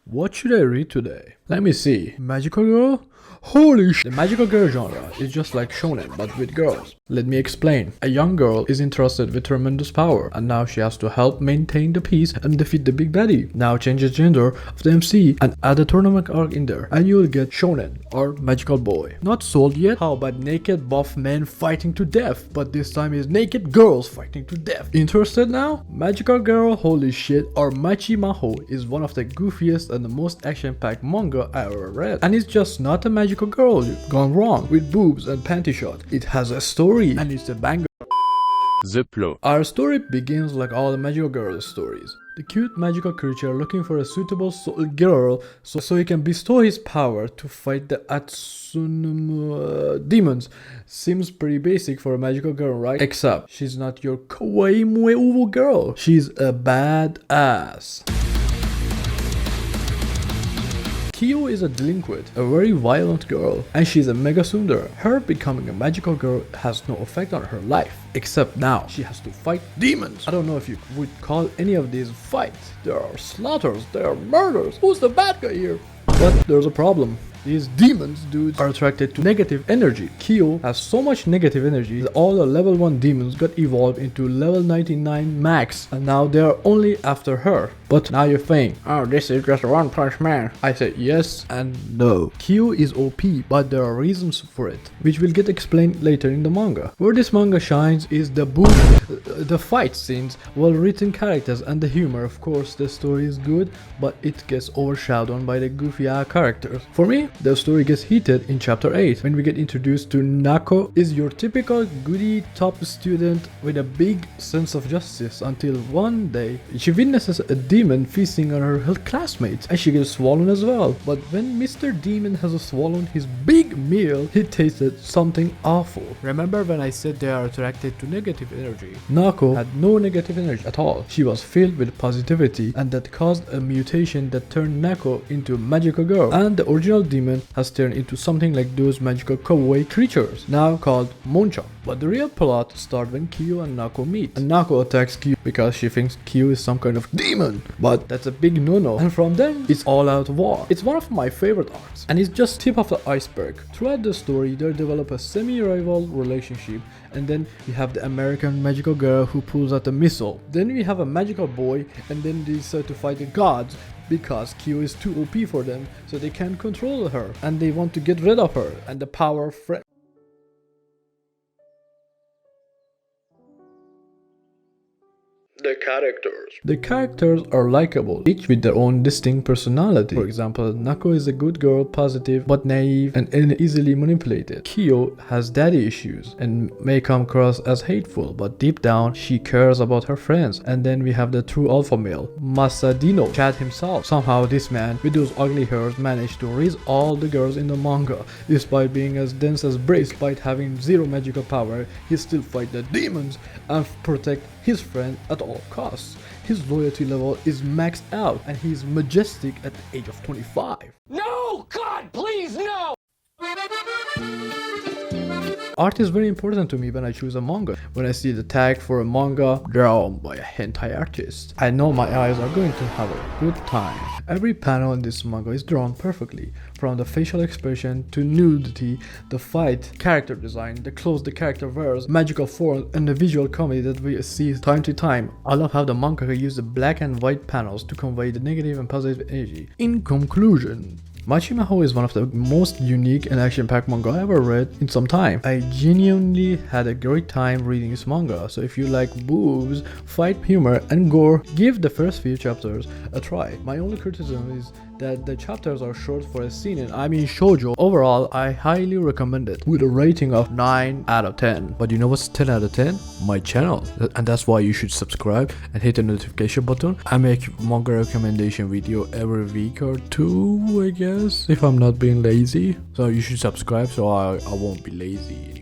What should I read today? Let me see. Magical girl? Holy sh! The magical girl genre is just like shonen, but with girls. Let me explain. A young girl is entrusted with tremendous power, and now she has to help maintain the peace and defeat the big baddie. Now change the gender of the MC and add a tournament arc in there, and you'll get shonen or magical boy. Not sold yet? How about naked buff men fighting to death, but this time is naked girls fighting to death. Interested now? Magical girl, holy shit, or Machimaho is one of the goofiest and the most action-packed manga I ever read, and it's just not a magical girl gone wrong with boobs and panty shot. It has a story and it's a banger. The plot. Our story begins like all the magical girl stories. The cute magical creature looking for a suitable girl so he can bestow his power to fight the demons. Seems pretty basic for a magical girl, right? Except she's not your kawaii moe uwu girl. She's a badass. Kyo is a delinquent, a very violent girl, and she's a mega tsundere. Her becoming a magical girl has no effect on her life, except now she has to fight demons. I don't know if you would call any of these fights. There are slaughters, there are murders. Who's the bad guy here? But there's a problem. These demons dudes are attracted to negative energy. Kyo has so much negative energy that all the level 1 demons got evolved into level 99 max, and now they are only after her. But now you're saying, oh, this is just a One Punch Man. I say yes and no. Kyo is OP, but there are reasons for it, which will get explained later in the manga. Where this manga shines is the the fight scenes, well-written characters, and the humor. Of course, the story is good, but it gets overshadowed by the goofy characters. For me, the story gets heated in chapter 8 when we get introduced to Nako. Is your typical goody top student with a big sense of justice until one day she witnesses a demon feasting on her classmates and she gets swollen as well. But when Mr. Demon has swallowed his big meal, he tasted something awful. Remember when I said they are attracted to negative energy? Nako had no negative energy at all. She was filled with positivity, and that caused a mutation that turned Nako into a magical girl, and the original demon has turned into something like those magical kawaii creatures, now called Moncha. But the real plot starts when Kyo and Nako meet, and Nako attacks Kyo because she thinks Kyo is some kind of demon, but that's a big no-no, and from then it's all out war. It's one of my favorite arcs, and it's just tip of the iceberg. Throughout the story they develop a semi-rival relationship, and then we have the American magical girl who pulls out a missile. Then we have a magical boy, and then they decide to fight the gods because Kyo is too OP for them, so they can't control her, and they want to get rid of her and the power of friend. The characters are likable, each with their own distinct personality. For example, Nako is a good girl, positive but naive and easily manipulated. Kyo has daddy issues and may come across as hateful, but deep down she cares about her friends. And then we have the true alpha male, Masadino, Chad himself. Somehow this man with those ugly hairs managed to raise all the girls in the manga. Despite being as dense as bricks, despite having zero magical power, he still fight the demons and protect his friend at all costs. His loyalty level is maxed out, and he's majestic at the age of 25. No! God, please, no! Art is very important to me when I choose a manga. When I see the tag for a manga drawn by a hentai artist, I know my eyes are going to have a good time. Every panel in this manga is drawn perfectly, from the facial expression to nudity, the fight, character design, the clothes the character wears, magical form, and the visual comedy that we see time to time. I love how the manga uses the black and white panels to convey the negative and positive energy. In conclusion, Machimaho is one of the most unique and action-packed manga I ever read in some time. I genuinely had a great time reading this manga, so if you like boobs, fight humor, and gore, give the first few chapters a try. My only criticism is that the chapters are short for a seinen, I mean shoujo. Overall, I highly recommend it with a rating of 9 out of 10. But you know what's 10 out of 10? My channel. And that's why you should subscribe and hit the notification button. I make manga recommendation video every week or two, I guess, if I'm not being lazy. So you should subscribe so I won't be lazy.